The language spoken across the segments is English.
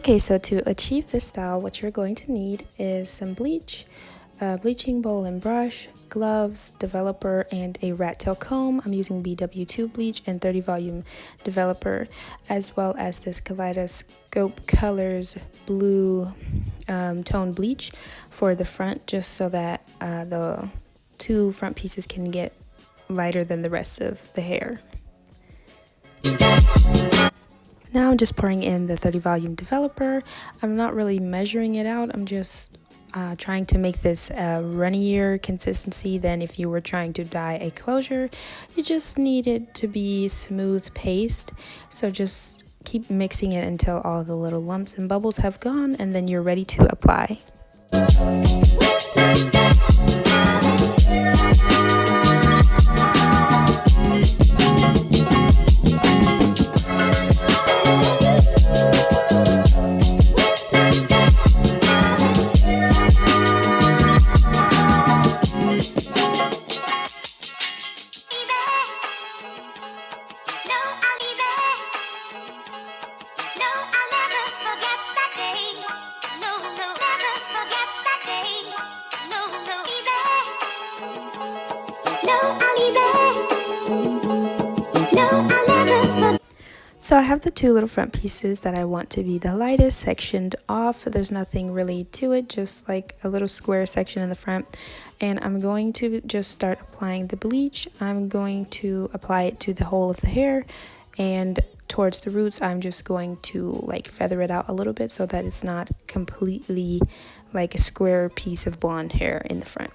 Okay, so to achieve this style, what you're going to need is some bleach, a bleaching bowl and brush, gloves, developer, and a rat tail comb. I'm using BW2 bleach and 30 volume developer, as well as this Kaleidoscope Colors blue tone bleach for the front, just so that the two front pieces can get lighter than the rest of the hair. Now I'm just pouring in the 30 volume developer. I'm not really measuring it out. I'm just trying to make this a runnier consistency than if you were trying to dye a closure. You just need it to be smooth paste. So just keep mixing it until all the little lumps and bubbles have gone, and then you're ready to apply. So I have the two little front pieces that I want to be the lightest sectioned off. There's nothing really to it, just like a little square section in the front. And I'm going to just start applying the bleach. I'm going to apply it to the whole of the hair, and towards the roots I'm just going to like feather it out a little bit so that it's not completely like a square piece of blonde hair in the front.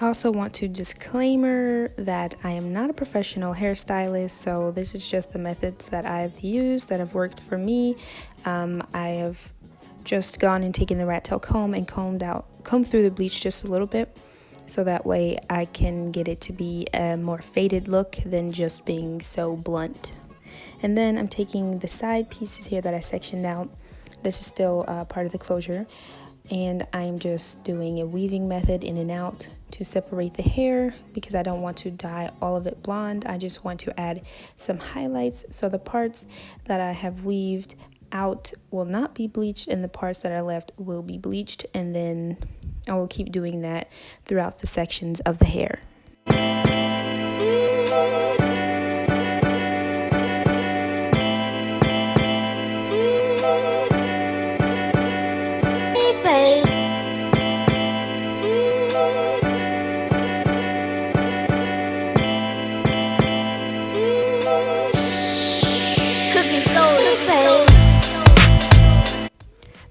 I also want to disclaimer that I am not a professional hairstylist, so this is just the methods that I've used that have worked for me. I have just gone and taken the rat tail comb and combed through the bleach just a little bit, so that way I can get it to be a more faded look than just being so blunt. And then I'm taking the side pieces here that I sectioned out. This is still part of the closure, and I'm just doing a weaving method in and out to separate the hair because I don't want to dye all of it blonde. I just want to add some highlights, so the parts that I have weaved out will not be bleached and the parts that are left will be bleached, and then I will keep doing that throughout the sections of the hair.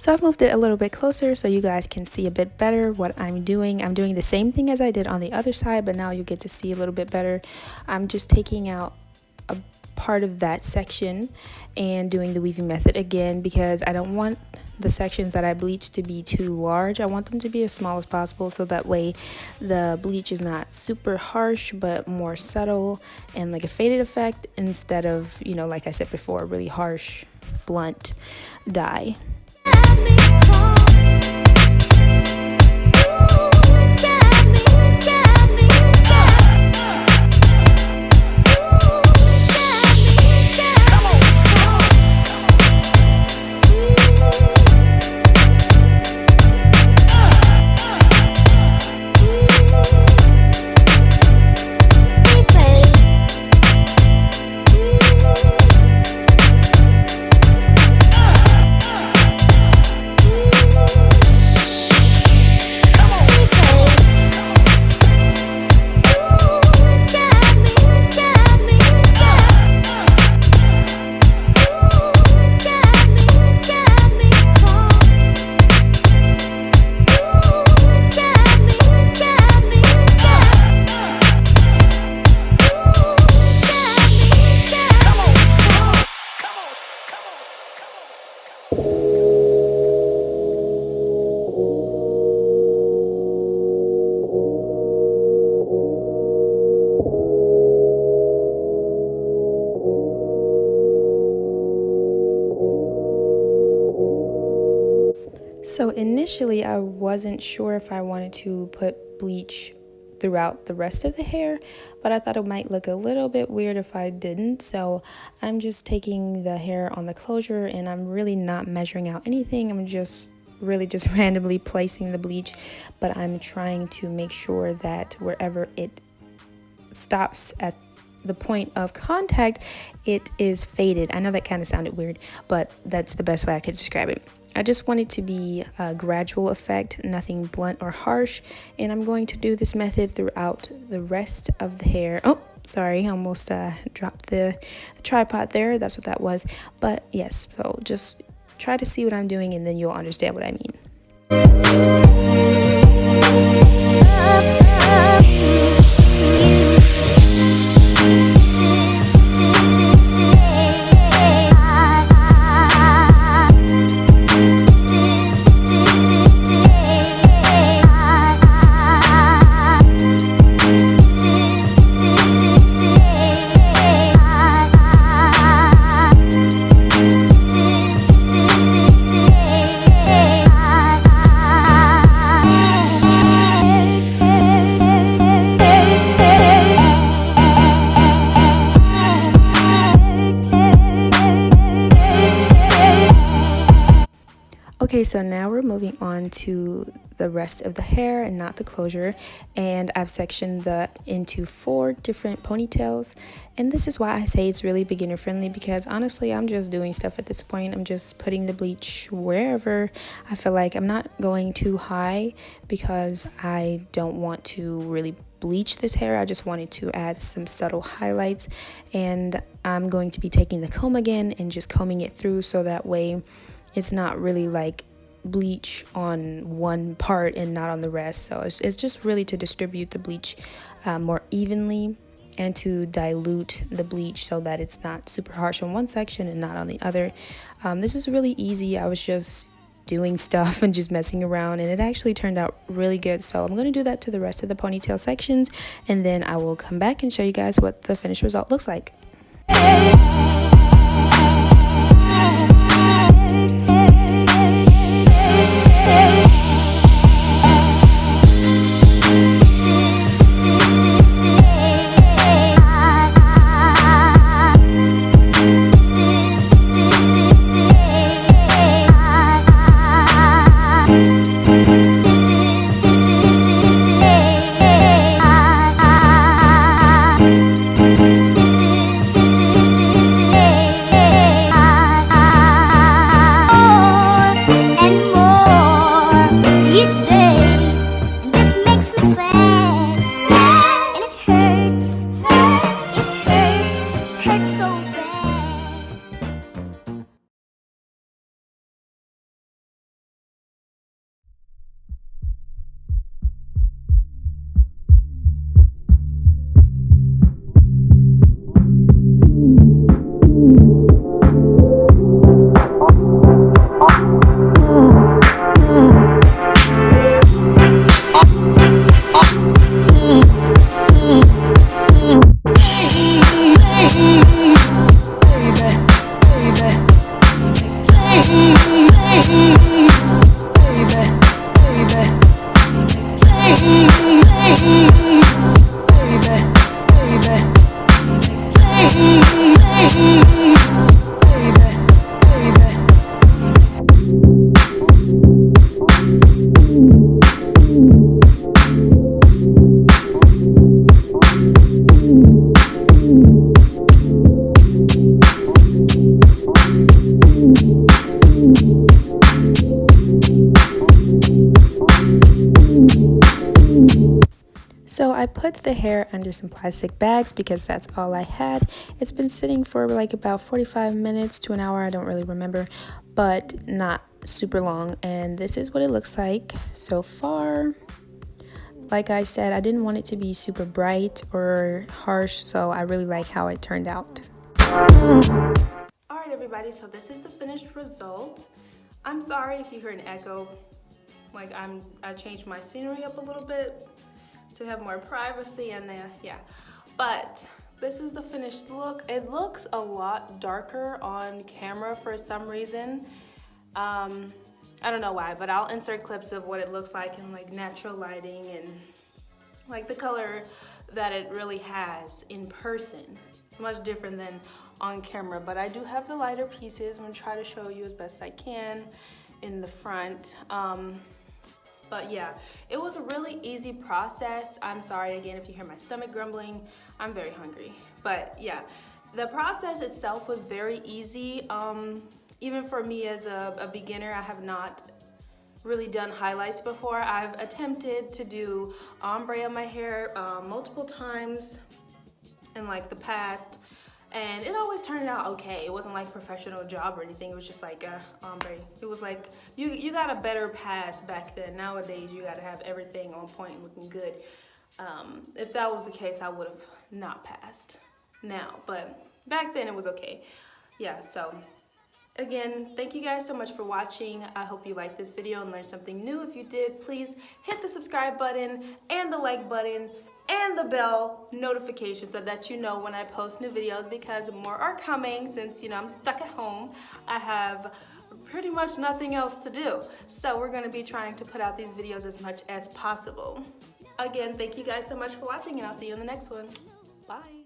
So I've moved it a little bit closer so you guys can see a bit better what I'm doing. I'm doing the same thing as I did on the other side, but now you get to see a little bit better. I'm just taking out a part of that section and doing the weaving method again because I don't want the sections that I bleach to be too large. I want them to be as small as possible, so that way the bleach is not super harsh but more subtle and like a faded effect instead of, you know, like I said before, really harsh blunt dye. So initially I wasn't sure if I wanted to put bleach throughout the rest of the hair, but I thought it might look a little bit weird if I didn't. So I'm just taking the hair on the closure and I'm really not measuring out anything. I'm just really just randomly placing the bleach, but I'm trying to make sure that wherever it stops at the point of contact, it is faded. I know that kind of sounded weird, but that's the best way I could describe it. I just want it to be a gradual effect, nothing blunt or harsh, and I'm going to do this method throughout the rest of the hair. Oh, sorry, I almost dropped the tripod there. That's what that was. But yes, so just try to see what I'm doing and then you'll understand what I mean. Okay, so now we're moving on to the rest of the hair and not the closure, and I've sectioned that into 4 different ponytails, and this is why I say it's really beginner friendly, because honestly I'm just doing stuff at this point. I'm just putting the bleach wherever I feel like. I'm not going too high because I don't want to really bleach this hair. I just wanted to add some subtle highlights, and I'm going to be taking the comb again and just combing it through so that way it's not really like bleach on one part and not on the rest. So it's just really to distribute the bleach more evenly and to dilute the bleach so that it's not super harsh on one section and not on the other. This is really easy. I was just doing stuff and just messing around, and it actually turned out really good. So I'm going to do that to the rest of the ponytail sections, and then I will come back and show you guys what the finished result looks like. So I put the hair under some plastic bags because that's all I had. It's been sitting for like about 45 minutes to an hour, I don't really remember, but not super long. And this is what it looks like so far. Like I said, I didn't want it to be super bright or harsh, so I really like how it turned out. Alright everybody, so this is the finished result. I'm sorry if you hear an echo. Like I changed my scenery up a little bit to have more privacy, and yeah, but this is the finished look. It looks a lot darker on camera for some reason. I don't know why, but I'll insert clips of what it looks like in like natural lighting and like the color that it really has in person. It's much different than on camera, but I do have the lighter pieces. I'm gonna try to show you as best I can in the front. But yeah, it was a really easy process. I'm sorry again if you hear my stomach grumbling. I'm very hungry. But yeah, the process itself was very easy. Even for me as a beginner, I have not really done highlights before. I've attempted to do ombre on my hair multiple times in like the past, and it always turned out okay. It wasn't like a professional job or anything. It was just like ombre. It was like you got a better pass back then. Nowadays you got to have everything on point and looking good. If that was the case, I would have not passed now, but back then it was okay. Yeah, so again, thank you guys so much for watching. I hope you liked this video and learned something new. If you did, please hit the subscribe button and the like button and the bell notification so that you know when I post new videos, because more are coming. Since I'm stuck at home, I have pretty much nothing else to do. So we're gonna be trying to put out these videos as much as possible. Again, thank you guys so much for watching, and I'll see you in the next one. Bye.